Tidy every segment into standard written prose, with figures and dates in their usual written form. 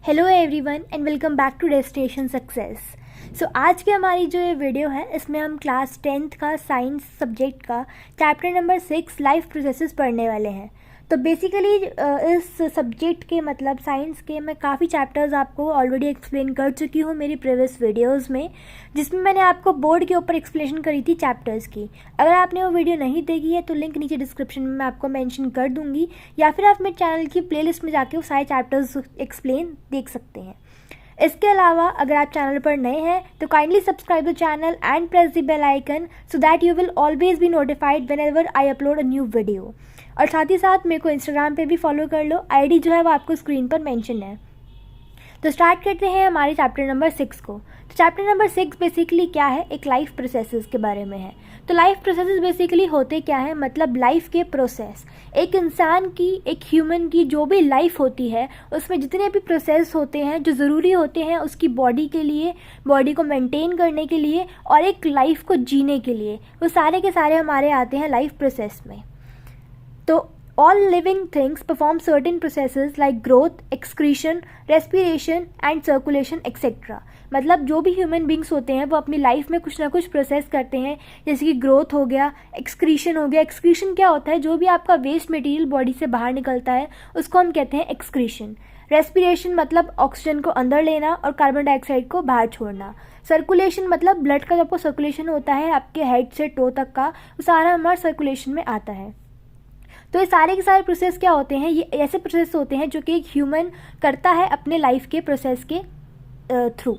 Hello everyone and welcome back to destination success. So आज की हमारी जो ये वीडियो है इसमें हम क्लास 10th का साइंस सब्जेक्ट का चैप्टर नंबर 6 लाइफ प्रोसेसेस पढ़ने वाले हैं। तो बेसिकली इस सब्जेक्ट के मतलब साइंस के मैं काफ़ी चैप्टर्स आपको ऑलरेडी एक्सप्लेन कर चुकी हूँ मेरी प्रीवियस वीडियोस में, जिसमें मैंने आपको बोर्ड के ऊपर एक्सप्लेनेशन करी थी चैप्टर्स की। अगर आपने वो वीडियो नहीं देखी है तो लिंक नीचे डिस्क्रिप्शन में मैं आपको मेंशन कर दूँगी, या फिर आप मेरे चैनल की प्लेलिस्ट में जाके वो सारे चैप्टर्स एक्सप्लेन देख सकते हैं। इसके अलावा अगर आप चैनल पर नए हैं तो kindly subscribe the channel and press the bell icon so that you will always be notified whenever I upload a new video. और साथ ही साथ मेरे को इंस्टाग्राम पे भी फॉलो कर लो, आईडी जो है वो आपको स्क्रीन पर मेंशन है। तो स्टार्ट करते हैं हमारे चैप्टर नंबर 6 को। तो चैप्टर नंबर 6 बेसिकली क्या है, एक लाइफ प्रोसेसेस के बारे में है। तो लाइफ प्रोसेसेस बेसिकली होते क्या है, मतलब लाइफ के प्रोसेस। एक इंसान की, एक ह्यूमन की जो भी लाइफ होती है उसमें जितने भी प्रोसेस होते हैं जो ज़रूरी होते हैं उसकी बॉडी के लिए, बॉडी को मेंटेन करने के लिए और एक लाइफ को जीने के लिए, वो सारे के सारे हमारे आते हैं लाइफ प्रोसेस में। तो all living things perform certain processes like growth, excretion, respiration and circulation etc. मतलब जो भी ह्यूमन बींग्स होते हैं वो अपनी लाइफ में कुछ ना कुछ प्रोसेस करते हैं, जैसे कि ग्रोथ हो गया, एक्सक्रीशन हो गया। एक्सक्रीशन क्या होता है, जो भी आपका वेस्ट मटेरियल बॉडी से बाहर निकलता है उसको हम कहते हैं एक्सक्रीशन। रेस्पिरेशन मतलब ऑक्सीजन को अंदर लेना और कार्बन डाइऑक्साइड को बाहर छोड़ना। सर्कुलेशन मतलब ब्लड का जो आपको सर्कुलेशन होता है आपके हेड से टो तक का, वो सारा हमारा सर्कुलेशन में आता है। तो ये सारे के सारे प्रोसेस क्या होते हैं, ये ऐसे प्रोसेस होते हैं जो कि एक ह्यूमन करता है अपने लाइफ के प्रोसेस के through.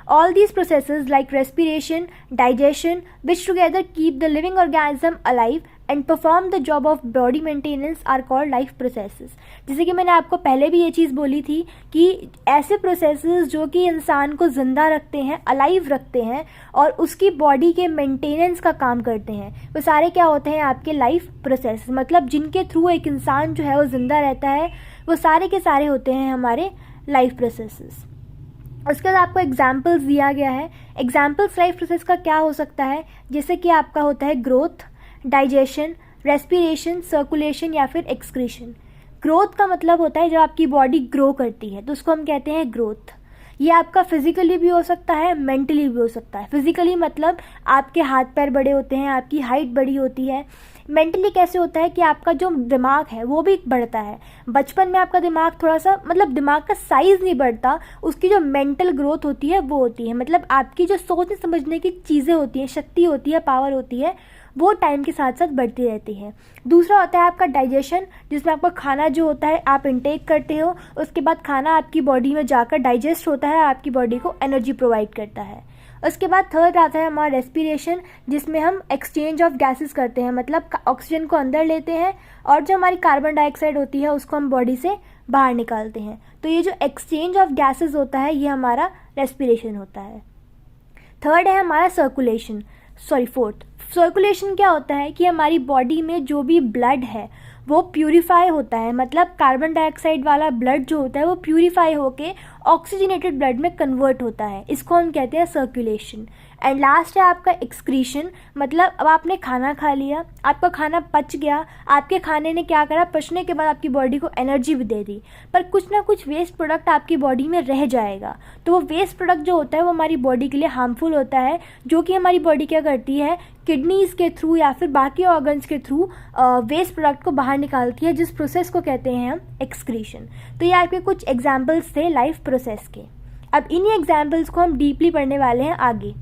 All these processes like respiration, digestion, which together keep the living organism alive and perform the job of body maintenance are called life processes. जैसे कि मैंने आपको पहले भी ये चीज़ बोली थी कि ऐसे processes जो कि इंसान को ज़िंदा रखते हैं, alive रखते हैं और उसकी बॉडी के मेंटेनेंस का काम करते हैं, वो सारे क्या होते हैं आपके लाइफ प्रोसेस। मतलब जिनके थ्रू एक इंसान जो है वो ज़िंदा रहता है, वो सारे के सारे होते हैं हमारे लाइफ प्रोसेसेस। उसके बाद आपको एग्जाम्पल्स दिया गया है। एग्जाम्पल्स लाइफ प्रोसेस का क्या हो सकता है, जैसे कि आपका होता है ग्रोथ, डाइजेशन, रेस्पिरेशन, सर्कुलेशन या फिर एक्सक्रीशन। ग्रोथ का मतलब होता है जब आपकी बॉडी ग्रो करती है तो उसको हम कहते हैं ग्रोथ। ये आपका फिजिकली भी हो सकता है, मेंटली भी हो सकता है। फिजिकली मतलब आपके हाथ पैर बड़े होते हैं, आपकी हाइट बड़ी होती है। मेंटली कैसे होता है कि आपका जो दिमाग है वो भी बढ़ता है। बचपन में आपका दिमाग थोड़ा सा, मतलब दिमाग का साइज़ नहीं बढ़ता, उसकी जो मेंटल ग्रोथ होती है वो होती है, मतलब आपकी जो सोचने समझने की चीज़ें होती हैं, शक्ति होती है, पावर होती है, वो टाइम के साथ साथ बढ़ती रहती है। दूसरा होता है आपका डाइजेशन, जिसमें आपका खाना जो होता है आप इंटेक करते हो, उसके बाद खाना आपकी बॉडी में जाकर डाइजेस्ट होता है, आपकी बॉडी को एनर्जी प्रोवाइड करता है। उसके बाद थर्ड आता है हमारा रेस्पिरेशन, जिसमें हम एक्सचेंज ऑफ गैसेस करते हैं, मतलब ऑक्सीजन को अंदर लेते हैं और जो हमारी कार्बन डाइऑक्साइड होती है उसको हम बॉडी से बाहर निकालते हैं। तो ये जो एक्सचेंज ऑफ गैसेस होता है ये हमारा रेस्पिरेशन होता है। थर्ड है हमारा फोर्थ। सर्कुलेशन क्या होता है कि हमारी बॉडी में जो भी ब्लड है वो प्यूरिफाई होता है, मतलब कार्बन डाइऑक्साइड वाला ब्लड जो होता है वो प्यूरिफाई होके ऑक्सीजनेटेड ब्लड में कन्वर्ट होता है, इसको हम कहते हैं सर्कुलेशन। एंड लास्ट है आपका एक्सक्रीशन, मतलब अब आपने खाना खा लिया, आपका खाना पच गया, आपके खाने ने क्या करा, पचने के बाद आपकी बॉडी को एनर्जी भी दे दी, पर कुछ ना कुछ वेस्ट प्रोडक्ट आपकी बॉडी में रह जाएगा। तो वो वेस्ट प्रोडक्ट जो होता है वो हमारी बॉडी के लिए हार्मफुल होता है, जो कि हमारी बॉडी क्या करती है, किडनीज़ के थ्रू या फिर बाकी ऑर्गन्स के थ्रू वेस्ट प्रोडक्ट को बाहर निकालती है, जिस प्रोसेस को कहते हैं हम एक्सक्रीशन। तो ये आपके कुछ एग्जाम्पल्स थे लाइफ प्रोसेस के। अब इन्हीं एग्जाम्पल्स को हम डीपली पढ़ने वाले हैं आगे।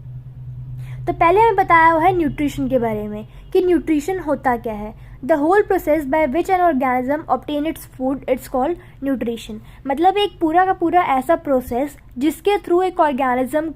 तो पहले हमें बताया हुआ है न्यूट्रिशन के बारे में कि न्यूट्रिशन होता क्या है। The whole process by which an organism obtain its food it's called nutrition. मतलब एक पूरा का पूरा ऐसा प्रोसेस जिसके थ्रू एक ऑर्गेनिज्म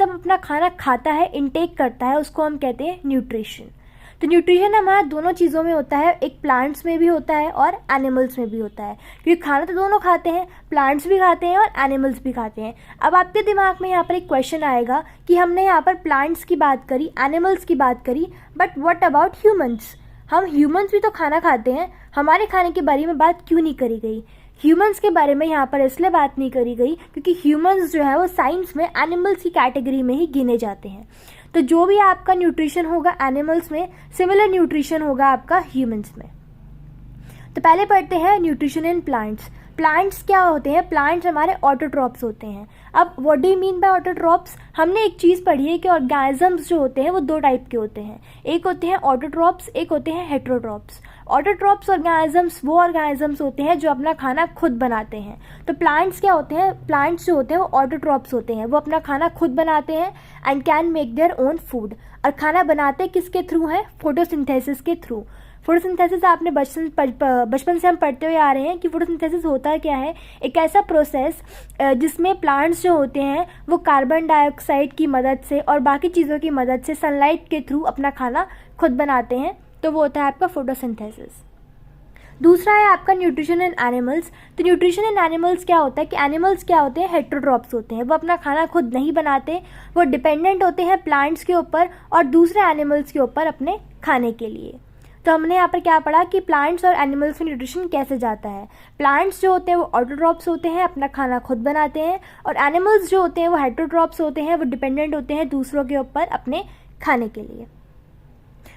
अपना खाना खाता है, इनटेक करता है, उसको हम कहते हैं न्यूट्रिशन। तो न्यूट्रिशन हमारा दोनों चीज़ों में होता है, एक प्लांट्स में भी होता है और एनिमल्स में भी होता है, क्योंकि खाना तो दोनों खाते हैं, प्लांट्स भी खाते हैं और एनिमल्स भी खाते हैं। अब आपके दिमाग में यहाँ पर एक क्वेश्चन आएगा कि हमने यहाँ पर प्लांट्स की बात करी, एनिमल्स की बात करी, बट व्हाट अबाउट ह्यूमंस? हम ह्यूमंस भी तो खाना खाते हैं, हमारे खाने के बारे में बात क्यों नहीं करी गई? ह्यूमंस के बारे में यहाँ पर इसलिए बात नहीं करी गई क्योंकि ह्यूमंस जो है वो साइंस में एनिमल्स की कैटेगरी में ही गिने जाते हैं। तो जो भी आपका न्यूट्रिशन होगा एनिमल्स में, सिमिलर न्यूट्रिशन होगा आपका ह्यूमंस में। तो पहले पढ़ते हैं न्यूट्रिशन इन प्लांट्स। प्लांट्स क्या होते हैं, प्लांट्स हमारे ऑटोट्रॉप्स होते हैं। अब what do you mean by autotrophs? हमने एक चीज़ पढ़ी है कि ऑर्गेनिजम्स जो होते हैं वो दो टाइप के होते हैं, एक होते हैं ऑटोट्रॉप्स, एक होते हैं हेटेरोट्रॉप्स। ऑटोट्रॉप्स ऑर्गेनिजम्स वो ऑर्गेनिजम्स होते हैं जो अपना खाना खुद बनाते हैं। तो प्लांट्स क्या होते हैं, प्लांट्स जो होते हैं वो ऑटोट्रॉप्स होते हैं, वो अपना खाना खुद बनाते हैं and can make their own food. और खाना बनाते किसके थ्रू है? फोटोसिंथेसिस के थ्रू। फोटोसिंथेसिस आपने बचपन से हम पढ़ते हुए आ रहे हैं कि फोटोसिंथेसिस होता क्या है, एक ऐसा प्रोसेस जिसमें प्लांट्स जो होते हैं वो कार्बन डाइऑक्साइड की मदद से और बाकी चीज़ों की मदद से सनलाइट के थ्रू अपना खाना खुद बनाते हैं, तो वो होता है आपका फोटोसिंथेसिस। दूसरा है आपका न्यूट्रिशन इन एनिमल्स। तो न्यूट्रिशन इन एनिमल्स क्या होता है कि एनिमल्स क्या होते हैं, हेटेरोट्रॉप्स होते हैं, वो अपना खाना खुद नहीं बनाते, वो डिपेंडेंट होते हैं प्लांट्स के ऊपर और दूसरे एनिमल्स के ऊपर अपने खाने के लिए। तो हमने यहाँ पर क्या पढ़ा कि प्लांट्स और एनिमल्स में न्यूट्रिशन कैसे जाता है। प्लांट्स जो होते हैं वो ऑटोट्रॉप्स होते हैं, अपना खाना खुद बनाते हैं, और एनिमल्स जो होते हैं वो हेटेरोट्रॉप्स होते हैं, वो डिपेंडेंट होते हैं दूसरों के ऊपर अपने खाने के लिए।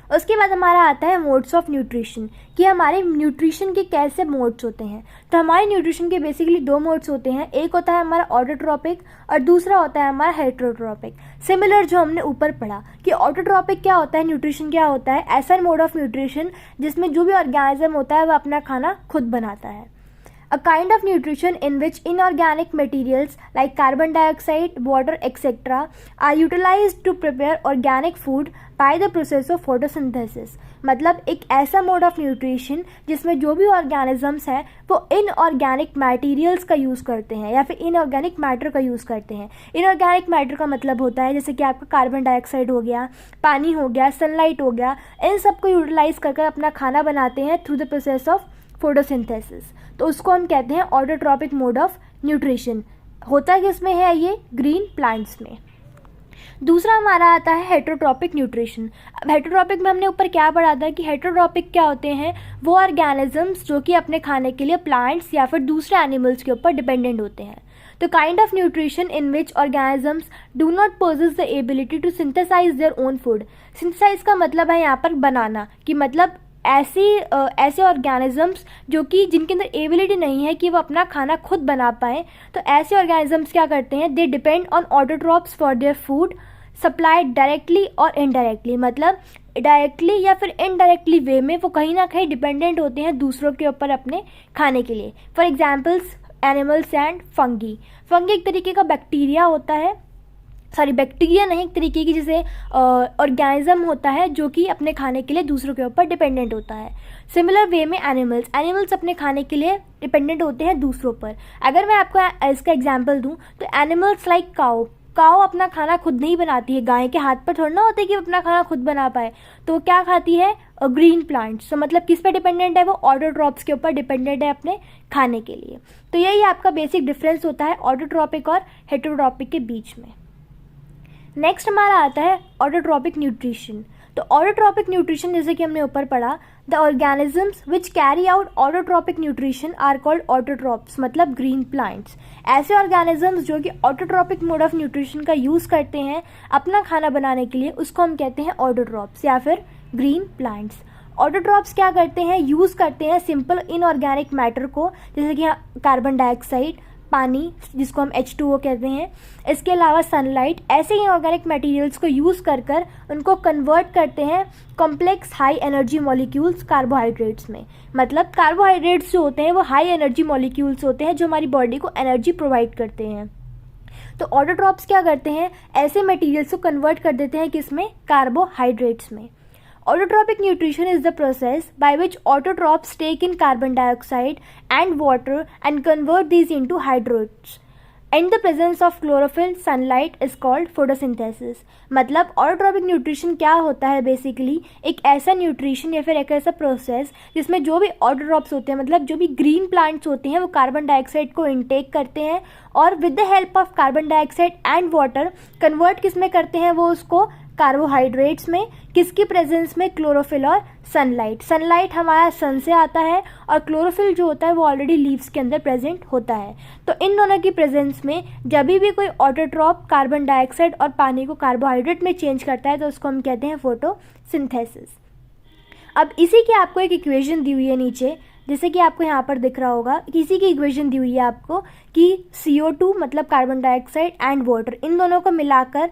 उसके बाद हमारा आता है मोड्स ऑफ न्यूट्रिशन, कि हमारे न्यूट्रिशन के कैसे मोड्स होते हैं। तो हमारे न्यूट्रिशन के बेसिकली दो मोड्स होते हैं, एक होता है हमारा ऑटोट्रॉपिक और दूसरा होता है हमारा हेटेरोट्रॉपिक। सिमिलर जो हमने ऊपर पढ़ा कि ऑटोट्रॉपिक क्या होता है, न्यूट्रिशन क्या होता है, ऐसा मोड ऑफ न्यूट्रिशन जिसमें जो भी ऑर्गेनिज्म होता है वह अपना खाना खुद बनाता है। A kind of nutrition in which inorganic materials like carbon dioxide, water, etc. are utilized to prepare organic food by the process of photosynthesis। मतलब एक ऐसा मोड ऑफ न्यूट्रिशन जिसमें जो भी ऑर्गेनिजम्स हैं वो इनऑर्गेनिक मटेरियल्स का यूज़ करते हैं या फिर इनऑर्गेनिक मैटर का यूज़ करते हैं। इनऑर्गेनिक मैटर का मतलब होता है जैसे कि आपका कार्बन डाइऑक्साइड हो गया, पानी हो गया, सनलाइट हो गया, इन सबको यूटिलाइज कर अपना खाना बनाते हैं through the process of photosynthesis. तो उसको हम कहते हैं ऑटोट्रॉपिक मोड ऑफ न्यूट्रिशन। होता किसमें है ये? ग्रीन प्लांट्स में। दूसरा हमारा आता है हेटेरोट्रॉपिक न्यूट्रिशन। अब हेटेरोट्रॉपिक में हमने ऊपर क्या पढ़ा था कि हेटेरोट्रॉपिक क्या होते हैं, वो ऑर्गेनिजम्स जो कि अपने खाने के लिए प्लांट्स या फिर दूसरे एनिमल्स के ऊपर डिपेंडेंट होते हैं। तो kind of nutrition in which organisms do not possess the ability to synthesize their own food. Synthesize का मतलब है यहाँ पर बनाना, कि मतलब ऐसे ऑर्गेनिजम्स जो कि जिनके अंदर एबिलिटी नहीं है कि वो अपना खाना खुद बना पाए, तो ऐसे ऑर्गेनिजम्स क्या करते हैं, they depend on autotrophs for their food supplied directly और इनडायरेक्टली। मतलब डायरेक्टली या फिर इनडायरेक्टली वे में वो कहीं ना कहीं डिपेंडेंट होते हैं दूसरों के ऊपर अपने खाने के लिए। For examples animals and fungi. Fungi एक तरीके का बैक्टीरिया होता है, सॉरी बैक्टीरिया नहीं, एक तरीके की जैसे ऑर्गेनिज्म होता है जो कि अपने खाने के लिए दूसरों के ऊपर डिपेंडेंट होता है। सिमिलर वे में एनिमल्स अपने खाने के लिए डिपेंडेंट होते हैं दूसरों पर। अगर मैं आपको इसका एग्जांपल दूं तो एनिमल्स लाइक काऊ अपना खाना खुद नहीं बनाती है, गाय के हाथ पर थोड़ा ना होता है कि वो अपना खाना खुद बना पाए, तो क्या खाती है? Green plants. तो मतलब किस पे डिपेंडेंट है? वो ऑटोट्रॉप्स के ऊपर डिपेंडेंट है अपने खाने के लिए। तो यही आपका बेसिक डिफरेंस होता है ऑटोट्रॉपिक और हेटेरोट्रॉपिक के बीच में। नेक्स्ट हमारा आता है ऑटोट्रॉपिक न्यूट्रिशन। तो ऑटोट्रॉपिक न्यूट्रिशन जैसे कि हमने ऊपर पढ़ा, the organisms which carry out autotrophic nutrition are called autotrophs, मतलब ग्रीन प्लांट्स। ऐसे ऑर्गेनिजम्स जो कि ऑटोट्रॉपिक मोड ऑफ न्यूट्रिशन का यूज़ करते हैं अपना खाना बनाने के लिए, उसको हम कहते हैं ऑटोट्रॉप्स या फिर ग्रीन प्लांट्स। ऑटोट्रॉप्स क्या करते हैं? यूज़ करते हैं सिंपल इनऑर्गेनिक मैटर को, जैसे कि कार्बन डाइऑक्साइड, पानी जिसको हम H2O कहते हैं, इसके अलावा सनलाइट, ऐसे ही ऑर्गेनिक मटेरियल्स को यूज़ कर उनको कन्वर्ट करते हैं complex high energy molecules carbohydrates में। मतलब कार्बोहाइड्रेट्स जो होते हैं वो हाई एनर्जी मॉलिक्यूल्स होते हैं जो हमारी बॉडी को एनर्जी प्रोवाइड करते हैं। तो ऑटोट्रॉप्स क्या करते हैं? ऐसे मटेरियल्स को कन्वर्ट कर देते हैं किसमें? कार्बोहाइड्रेट्स में। Autotrophic nutrition is the process by which autotrophs take in carbon dioxide and water and convert these into hydrogens. In the presence of chlorophyll, sunlight is called photosynthesis. मतलब autotrophic nutrition क्या होता है? Basically एक ऐसा nutrition या फिर एक ऐसा प्रोसेस जिसमें जो भी ऑटोट्रॉप्स होते हैं, मतलब जो भी ग्रीन प्लांट्स होते हैं, वो कार्बन डाइऑक्साइड को इनटेक करते हैं और with the help of carbon dioxide and water convert किस में करते हैं? वो उसको कार्बोहाइड्रेट्स में। किसकी प्रेजेंस में? क्लोरोफिल और सनलाइट। सनलाइट हमारा सन से आता है और क्लोरोफिल जो होता है वो ऑलरेडी लीव्स के अंदर प्रेजेंट होता है। तो इन दोनों की प्रेजेंस में जब भी कोई ऑटोट्रॉप कार्बन डाइऑक्साइड और पानी को कार्बोहाइड्रेट में चेंज करता है तो उसको हम कहते हैं फोटोसिंथेसिस। अब इसी की आपको एक इक्वेशन दी हुई है नीचे, जैसे कि आपको यहाँ पर दिख रहा होगा, किसी की इक्वेशन दी हुई है आपको कि CO2 मतलब कार्बन डाइऑक्साइड एंड वाटर, इन दोनों को मिलाकर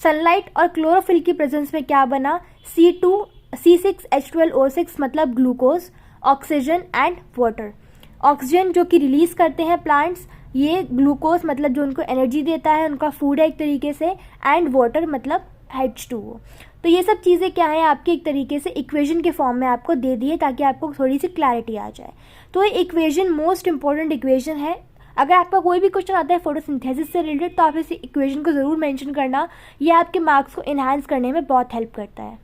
सनलाइट और क्लोरोफिल की प्रेजेंस में क्या बना, C6H12O6 मतलब glucose, oxygen and water. Oxygen जो कि रिलीज करते हैं प्लांट्स, ये ग्लूकोज मतलब जो उनको एनर्जी देता है, उनका फूड है एक तरीके से, एंड वाटर मतलब H2O। तो ये सब चीज़ें क्या है आपकी एक तरीके से इक्वेशन के फॉर्म में आपको दे दिए ताकि आपको थोड़ी सी क्लैरिटी आ जाए। तो ये इक्वेशन मोस्ट इंपॉर्टेंट इक्वेशन है। अगर आपका कोई भी क्वेश्चन आता है फोटोसिंथेसिस से रिलेटेड तो आप इस इक्वेशन को ज़रूर मेंशन करना, ये आपके मार्क्स को इन्हांस करने में बहुत हेल्प करता है।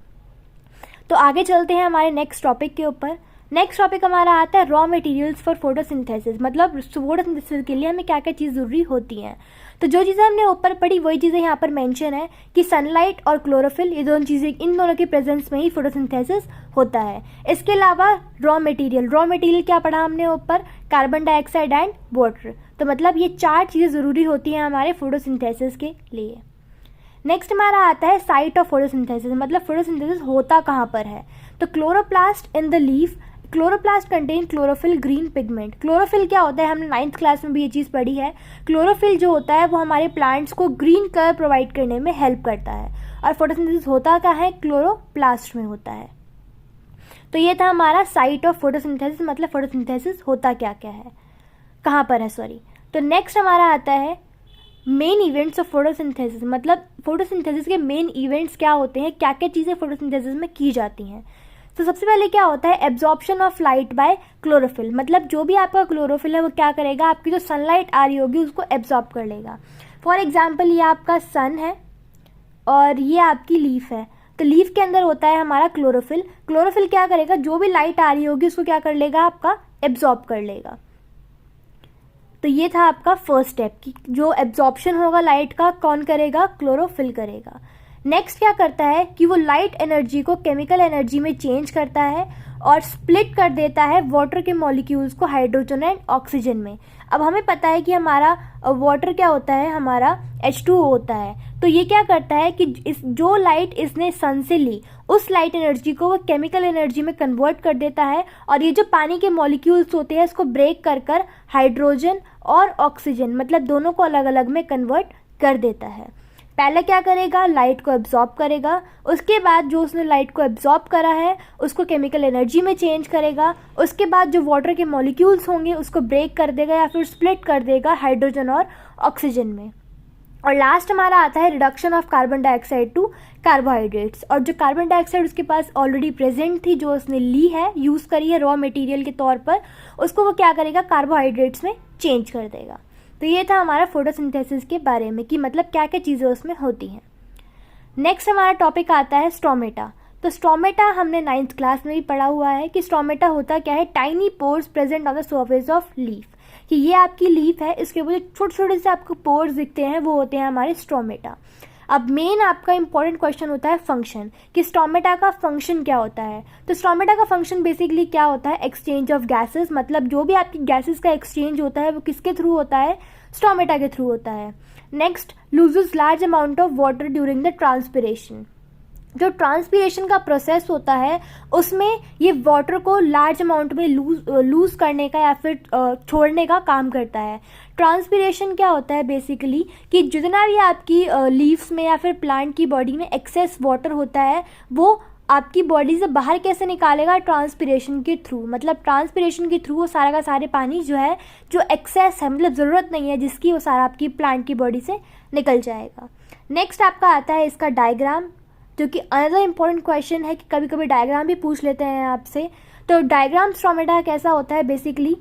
तो आगे चलते हैं हमारे नेक्स्ट टॉपिक के ऊपर। नेक्स्ट टॉपिक हमारा आता है रॉ मटेरियल्स फॉर फोटोसिंथेसिस, मतलब फोटोसिंथेसिस के लिए हमें क्या क्या चीज़ ज़रूरी होती हैं। तो जो चीज़ें हमने ऊपर पढ़ी वही चीज़ें यहाँ पर मेंशन है कि सनलाइट और क्लोरोफिल, ये दोनों चीज़ें, इन दोनों की प्रेजेंस में ही फोटोसिंथेसिस होता है। इसके अलावा रॉ मटेरियल क्या पढ़ा हमने ऊपर, कार्बन डाइऑक्साइड एंड वाटर। तो मतलब ये 4 चीज़ें ज़रूरी होती हैं हमारे फोटोसिंथेसिस के लिए। नेक्स्ट हमारा आता है साइट ऑफ फोटोसिंथेसिस, मतलब फोटोसिंथेसिस होता कहाँ पर है। तो chloroplast in the leaf, chloroplast contain chlorophyll green pigment. Chlorophyll क्या होता है, हमने 9th क्लास में भी ये चीज़ पढ़ी है। क्लोरोफिल जो होता है वो हमारे प्लांट्स को ग्रीन कलर प्रोवाइड करने में हेल्प करता है। और फोटोसिंथेसिस होता कहाँ है, क्लोरोप्लास्ट में होता है। तो ये था हमारा साइट ऑफ फोटोसिंथेसिस, मतलब फोटोसिंथेसिस होता क्या क्या है, कहाँ पर है, सॉरी। तो नेक्स्ट हमारा आता है मेन इवेंट्स ऑफ फोटोसिंथेसिस, मतलब फोटोसिंथेसिस के मेन इवेंट्स क्या होते हैं, क्या क्या चीज़ें फोटोसिंथेसिस में की जाती हैं। तो सबसे पहले क्या होता है, absorption of light by chlorophyll, मतलब जो भी आपका क्लोरोफिल है वो क्या करेगा, आपकी जो सनलाइट आ रही होगी उसको एब्जॉर्ब कर लेगा। फॉर एग्जाम्पल ये आपका सन है और ये आपकी लीफ है। तो लीफ के अंदर होता है हमारा क्लोरोफिल। क्लोरोफिल क्या करेगा, जो भी लाइट आ रही होगी उसको क्या कर लेगा, आपका एब्जॉर्ब कर लेगा। तो ये था आपका फर्स्ट स्टेप कि जो एब्जॉर्प्शन होगा लाइट का कौन करेगा, क्लोरोफिल करेगा। नेक्स्ट क्या करता है कि वो लाइट एनर्जी को केमिकल एनर्जी में चेंज करता है और स्प्लिट कर देता है वाटर के मॉलिक्यूल्स को हाइड्रोजन एंड ऑक्सीजन में। अब हमें पता है कि हमारा वाटर क्या होता है, हमारा H2O होता है। तो ये क्या करता है कि जो लाइट इसने सन से ली उस लाइट एनर्जी को वो केमिकल एनर्जी में कन्वर्ट कर देता है और ये जो पानी के मॉलिक्यूल्स होते हैं इसको ब्रेक कर हाइड्रोजन और ऑक्सीजन मतलब दोनों को अलग अलग में कन्वर्ट कर देता है। पहले क्या करेगा, लाइट को एब्जॉर्ब करेगा, उसके बाद जो उसने लाइट को एब्जॉर्ब करा है उसको केमिकल एनर्जी में चेंज करेगा, उसके बाद जो वाटर के मॉलिक्यूल्स होंगे उसको ब्रेक कर देगा या फिर स्प्लिट कर देगा हाइड्रोजन और ऑक्सीजन में। और लास्ट हमारा आता है reduction of carbon dioxide to carbohydrates. और जो कार्बन डाइऑक्साइड उसके पास ऑलरेडी प्रेजेंट थी, जो उसने ली है, यूज़ करी है रॉ मटेरियल के तौर पर, उसको वो क्या करेगा, कार्बोहाइड्रेट्स में चेंज कर देगा। तो ये था हमारा फोटोसिंथेसिस के बारे में कि मतलब क्या क्या चीज़ें उसमें होती हैं। नेक्स्ट हमारा टॉपिक आता है स्टोमेटा। तो स्टोमेटा हमने 9th क्लास में भी पढ़ा हुआ है कि स्टोमेटा होता क्या है, tiny pores present on the surface of leaf. कि ये आपकी लीफ है, इसके ऊपर छोटे छोटे से आपको पोर्स दिखते हैं वो होते हैं हमारे स्टोमेटा। अब मेन आपका इंपॉर्टेंट क्वेश्चन होता है फंक्शन, कि स्टोमेटा का फंक्शन क्या होता है। तो स्टोमेटा का फंक्शन बेसिकली क्या होता है, एक्सचेंज ऑफ गैसेस, मतलब जो भी आपकी गैसेस का एक्सचेंज होता है वो किसके थ्रू होता है, स्टोमेटा के थ्रू होता है। Next, loses large amount of water during the transpiration. जो ट्रांसपिरेशन का प्रोसेस होता है उसमें ये वाटर को लार्ज अमाउंट में लूज करने का या फिर छोड़ने का काम करता है। ट्रांसपिरेशन क्या होता है बेसिकली कि जितना भी आपकी लीव्स में या फिर प्लांट की बॉडी में एक्सेस वाटर होता है वो आपकी बॉडी से बाहर कैसे निकालेगा, ट्रांसपिरेशन के थ्रू। मतलब ट्रांसपिरेशन के थ्रू वो सारा का सारे पानी जो है, जो एक्सेस है, मतलब ज़रूरत नहीं है जिसकी, वो सारा आपकी प्लांट की बॉडी से निकल जाएगा। नेक्स्ट आपका आता है इसका डायग्राम, जो कि अनदर इम्पॉर्टेंट क्वेश्चन है कि कभी कभी डायग्राम भी पूछ लेते हैं आपसे। तो डायग्राम स्टोमेटा कैसा होता है, बेसिकली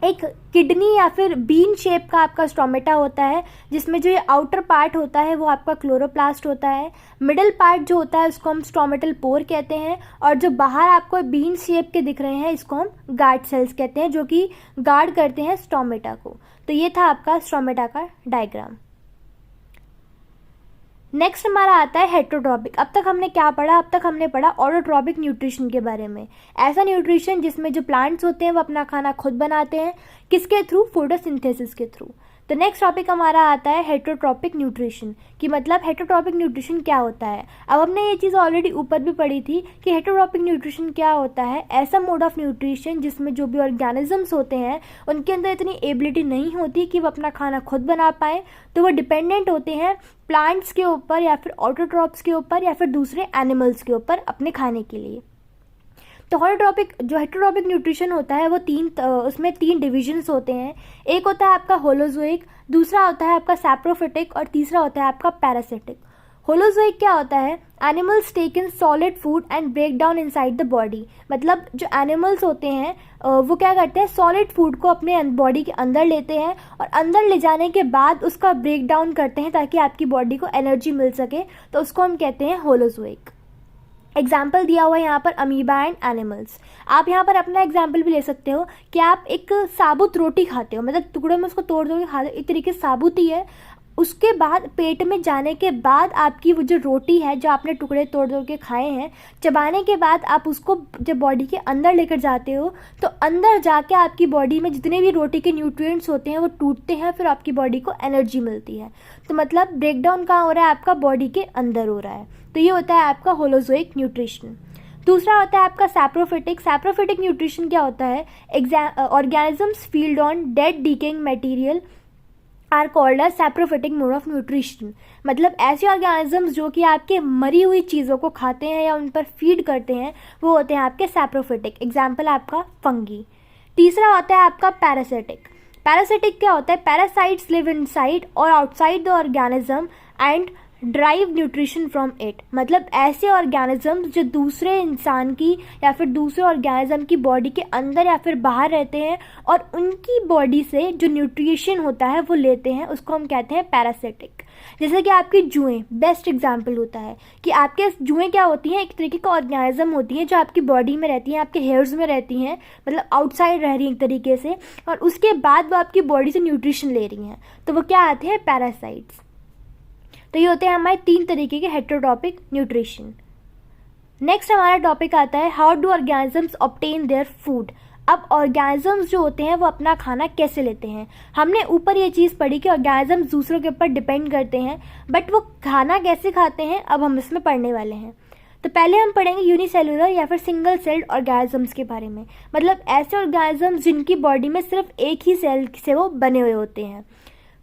एक किडनी या फिर बीन शेप का आपका स्टोमेटा होता है, जिसमें जो ये आउटर पार्ट होता है वो आपका क्लोरोप्लास्ट होता है, मिडिल पार्ट जो होता है उसको हम स्टोमेटल पोर कहते हैं, और जो बाहर आपको बीन शेप के दिख रहे हैं इसको हम गार्ड सेल्स कहते हैं, जो कि गार्ड करते हैं स्टोमेटा को। तो ये था आपका स्टोमेटा का डायग्राम। नेक्स्ट हमारा आता है हेटरोट्रॉपिक। अब तक हमने क्या पढ़ा, अब तक हमने पढ़ा ऑटोट्रॉपिक न्यूट्रिशन के बारे में। ऐसा न्यूट्रिशन जिसमें जो प्लांट्स होते हैं वो अपना खाना खुद बनाते हैं, किसके थ्रू? फोटोसिंथेसिस के थ्रू। तो नेक्स्ट टॉपिक हमारा आता है हेटरोट्रॉपिक न्यूट्रिशन, कि मतलब हेटरोट्रॉपिक न्यूट्रिशन क्या होता है। अब हमने ये चीज़ ऑलरेडी ऊपर भी पढ़ी थी कि हेटरोट्रॉपिक न्यूट्रिशन क्या होता है। ऐसा मोड ऑफ न्यूट्रिशन जिसमें जो भी ऑर्गेनिजम्स होते हैं उनके अंदर इतनी एबिलिटी नहीं होती कि वो अपना खाना खुद बना पाए, तो वो डिपेंडेंट होते हैं प्लांट्स के ऊपर या फिर ऑटोट्रॉप्स के ऊपर या फिर दूसरे एनिमल्स के ऊपर अपने खाने के लिए। तो हेटरोट्रॉपिक न्यूट्रिशन होता है वो उसमें तीन डिविजन्स होते हैं। एक होता है आपका होलोजोइक, दूसरा होता है आपका सैप्रोफिटिक और तीसरा होता है आपका पैरासिटिक। होलोजोइक क्या होता है? Animals take in solid food and break down inside the body. मतलब जो एनिमल्स होते हैं वो क्या करते हैं, सॉलिड फूड को अपने बॉडी के अंदर लेते हैं और अंदर ले जाने के बाद उसका ब्रेक डाउन करते हैं ताकि आपकी बॉडी को एनर्जी मिल सके, तो उसको हम कहते हैं होलोजोइक। एग्जाम्पल दिया हुआ है यहाँ पर अमीबा एंड एनिमल्स। आप यहाँ पर अपना एग्जाम्पल भी ले सकते हो कि आप एक साबुत रोटी खाते हो, मतलब टुकड़ों में उसको तोड़ के खाते हो, एक तरीके से साबुत ही है। उसके बाद पेट में जाने के बाद आपकी वो जो रोटी है जो आपने टुकड़े तोड़ के खाए हैं, चबाने के बाद आप उसको जब बॉडी के अंदर लेकर जाते हो तो अंदर जाके आपकी बॉडी में जितने भी रोटी के न्यूट्रिएंट्स होते हैं वो टूटते हैं, फिर आपकी बॉडी को एनर्जी मिलती है। तो मतलब ब्रेक डाउन कहाँ हो रहा है? आपका बॉडी के अंदर हो रहा है। तो ये होता है आपका होलोजोइक न्यूट्रिशन। दूसरा होता है आपका सैप्रोफिटिक। सैप्रोफिटिक न्यूट्रिशन क्या होता है? Organisms feed on dead decaying material are called a saprophytic mode of nutrition. मतलब ऐसे ऑर्गेनिजम्स जो कि आपके मरी हुई चीज़ों को खाते हैं या उन पर फीड करते हैं वो होते हैं आपके सैप्रोफिटिक। एग्जाम्पल आपका फंगी। तीसरा होता है आपका पैरासिटिक। पैरासिटिक क्या होता है? पैरासाइट्स लिव इनसाइड और outside the organism and drive nutrition from it. मतलब ऐसे ऑर्गेनिजम्स जो दूसरे इंसान की या फिर दूसरे ऑर्गेनिज्म की बॉडी के अंदर या फिर बाहर रहते हैं और उनकी बॉडी से जो न्यूट्रिशन होता है वो लेते हैं, उसको हम कहते हैं पैरासिटिक। जैसे कि आपकी जुएं बेस्ट एग्जाम्पल होता है कि आपके जुएं क्या होती हैं? एक तरीके का ऑर्गेनिज्म होती हैं जो आपकी बॉडी में रहती हैं, आपके हेयर्स में रहती हैं, मतलब आउटसाइड रह रही हैं एक तरीके से, और उसके बाद वो आपकी बॉडी से न्यूट्रिशन ले रही हैं, तो वो क्या आते हैं? पैरासाइट्स। तो ये होते हैं हमारे तीन तरीके के हेटरोट्रॉपिक न्यूट्रिशन। नेक्स्ट हमारा टॉपिक आता है how do organisms obtain their food. अब ऑर्गेनिजम्स जो होते हैं वो अपना खाना कैसे लेते हैं। हमने ऊपर ये चीज़ पढ़ी कि ऑर्गेनिजम्स दूसरों के ऊपर डिपेंड करते हैं, बट वो खाना कैसे खाते हैं अब हम इसमें पढ़ने वाले हैं। तो पहले हम पढ़ेंगे यूनिसेलुलर या फिर सिंगल सेल्ड ऑर्गेनिजम्स के बारे में। मतलब ऐसे ऑर्गेनिजम्स जिनकी बॉडी में सिर्फ एक ही सेल से वो बने हुए होते हैं।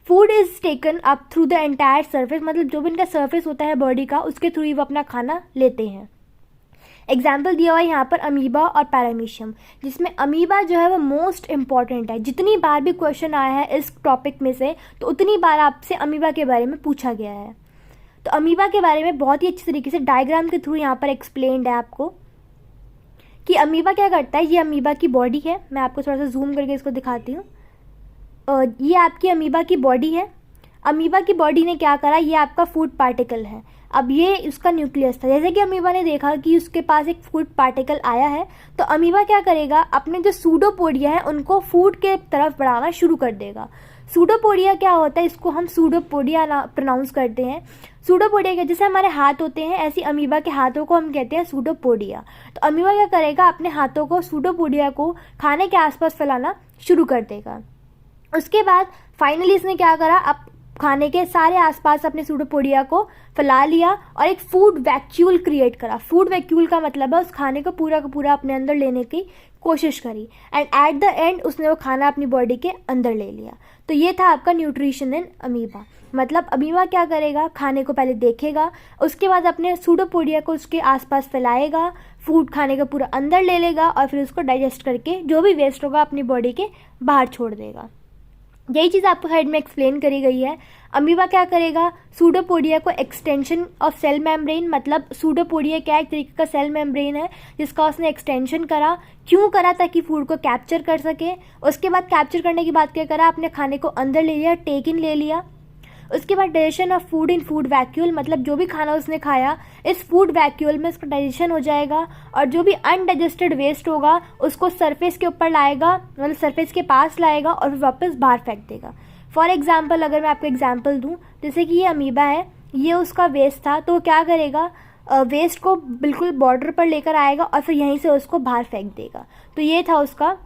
Food is taken up through the entire surface. मतलब जो भी इनका सर्फेस होता है बॉडी का उसके थ्रू ही वो अपना खाना लेते हैं। एग्जाम्पल दिया हुआ है यहाँ पर अमीबा और पैरामीशियम, जिसमें अमीबा जो है वो मोस्ट इंपॉर्टेंट है। जितनी बार भी क्वेश्चन आया है इस टॉपिक में से तो उतनी बार आपसे अमीबा के बारे में पूछा गया है। तो अमीबा के बारे में बहुत ही अच्छी तरीके से डायग्राम के थ्रू यहाँ पर एक्सप्लेन्ड है आपको कि अमीबा क्या करता है। ये अमीबा की बॉडी है, मैं आपको थोड़ा सा जूम करके इसको दिखाती हूँ। ये आपकी अमीबा की बॉडी है। अमीबा की बॉडी ने क्या करा, ये आपका फूड पार्टिकल है। अब ये उसका न्यूक्लियस था। जैसे कि अमीबा ने देखा कि उसके पास एक फूड पार्टिकल आया है, तो अमीबा क्या करेगा, अपने जो सूडोपोडिया है उनको फूड के तरफ बढ़ाना शुरू कर देगा। सूडोपोडिया क्या होता है, इसको हम सूडोपोडिया प्रोनाउंस करते हैं। सूडोपोडिया क्या, जैसे हमारे हाथ होते हैं ऐसी अमीबा के हाथों को हम कहते हैं सूडोपोडिया। तो अमीबा क्या करेगा, अपने हाथों को सूडोपोडिया को खाने के आसपास फैलाना शुरू कर देगा। उसके बाद फाइनली इसने क्या करा, अब खाने के सारे आसपास अपने सूडोपोडिया को फैला लिया और एक फूड वैक्यूल क्रिएट करा। फूड वैक्यूल का मतलब है उस खाने को पूरा का पूरा अपने अंदर लेने की कोशिश करी एंड एट द एंड उसने वो खाना अपनी बॉडी के अंदर ले लिया। तो ये था आपका न्यूट्रिशन इन अमीबा। मतलब अमीबा क्या करेगा, खाने को पहले देखेगा, उसके बाद अपने सूडोपोडिया को उसके आसपास फैलाएगा, फूड खाने का पूरा अंदर ले लेगा और फिर उसको डाइजेस्ट करके जो भी वेस्ट होगा अपनी बॉडी के बाहर छोड़ देगा। यही चीज़ आपको साइड में एक्सप्लेन करी गई है। अमीबा क्या करेगा, सूडोपोडिया को एक्सटेंशन ऑफ सेल मेम्ब्रेन, मतलब सूडोपोडिया क्या एक तरीके का सेल मेम्ब्रेन है जिसका उसने एक्सटेंशन करा। क्यों करा, ताकि फूड को कैप्चर कर सके। उसके बाद कैप्चर करने के बाद क्या करा, अपने खाने को अंदर ले लिया, टेक इन ले लिया। उसके बाद digestion of food in food vacuole, मतलब जो भी खाना उसने खाया इस फूड वैक्यूल में उसका डाइजेशन हो जाएगा और जो भी अनडाइजेस्टेड वेस्ट होगा उसको सरफेस के ऊपर लाएगा, मतलब सरफेस के पास लाएगा और फिर वापस बाहर फेंक देगा। फॉर एग्जाम्पल अगर मैं आपको एग्जाम्पल दूँ, जैसे कि ये अमीबा है, ये उसका वेस्ट था, तो क्या करेगा, वेस्ट को बिल्कुल बॉर्डर पर लेकर आएगा और फिर यहीं से उसको बाहर फेंक देगा। तो ये था उसका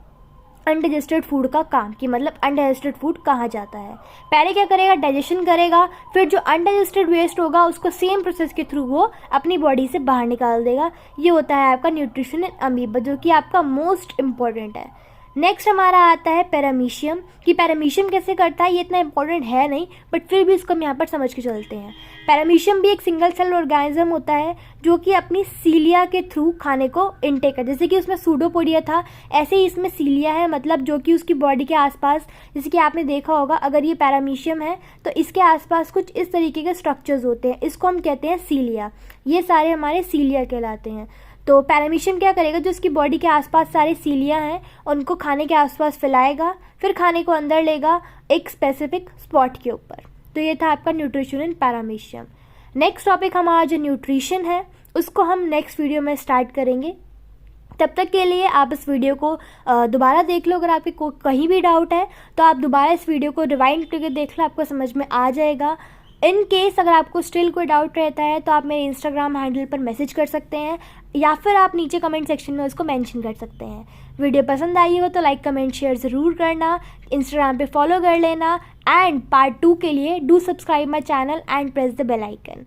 अनडाइजेस्टेड फूड का काम, कि मतलब अनडाइजेस्टेड फूड कहाँ जाता है। पहले क्या करेगा, डाइजेशन करेगा, फिर जो अनडाइजेस्टेड वेस्ट होगा उसको सेम प्रोसेस के थ्रू वो अपनी बॉडी से बाहर निकाल देगा। ये होता है आपका न्यूट्रिशन इन अमीबा, जो कि आपका मोस्ट इम्पॉर्टेंट है। नेक्स्ट हमारा आता है पैरामीशियम, कि पैरामीशियम कैसे करता है ये इतना इंपॉर्टेंट है नहीं, बट फिर भी इसको हम यहाँ पर समझ के चलते हैं। पैरामीशियम भी एक सिंगल सेल ऑर्गेनिज्म होता है जो कि अपनी सीलिया के थ्रू खाने को इनटेक है। जैसे कि उसमें सूडोपोडिया था, ऐसे ही इसमें सीलिया है, मतलब जो कि उसकी बॉडी के आसपास, जैसे कि आपने देखा होगा अगर ये पैरामीशियम है तो इसके आसपास कुछ इस तरीके के स्ट्रक्चर्स होते हैं, इसको हम कहते हैं सीलिया। ये सारे हमारे सीलिया कहलाते हैं। तो पैरामीशियम क्या करेगा, जो उसकी बॉडी के आसपास सारे सीलिया हैं उनको खाने के आसपास फैलाएगा, फिर खाने को अंदर लेगा एक स्पेसिफिक स्पॉट के ऊपर। तो ये था आपका nutrition in paramecium. Next topic हमारा जो न्यूट्रिशन है उसको हम नेक्स्ट वीडियो में स्टार्ट करेंगे। तब तक के लिए आप इस वीडियो को दोबारा देख लो। अगर आपको कहीं भी डाउट है तो आप दोबारा इस वीडियो को रिवाइंड करके देख लो, आपको समझ में आ जाएगा। इन केस अगर आपको स्टिल कोई डाउट रहता है तो आप मेरे इंस्टाग्राम हैंडल पर मैसेज कर सकते हैं, या फिर आप नीचे कमेंट सेक्शन में उसको मेंशन कर सकते हैं। वीडियो पसंद आई हो तो लाइक कमेंट शेयर ज़रूर करना, इंस्टाग्राम पे फॉलो कर लेना, एंड पार्ट 2 के लिए do subscribe my channel and press the bell icon.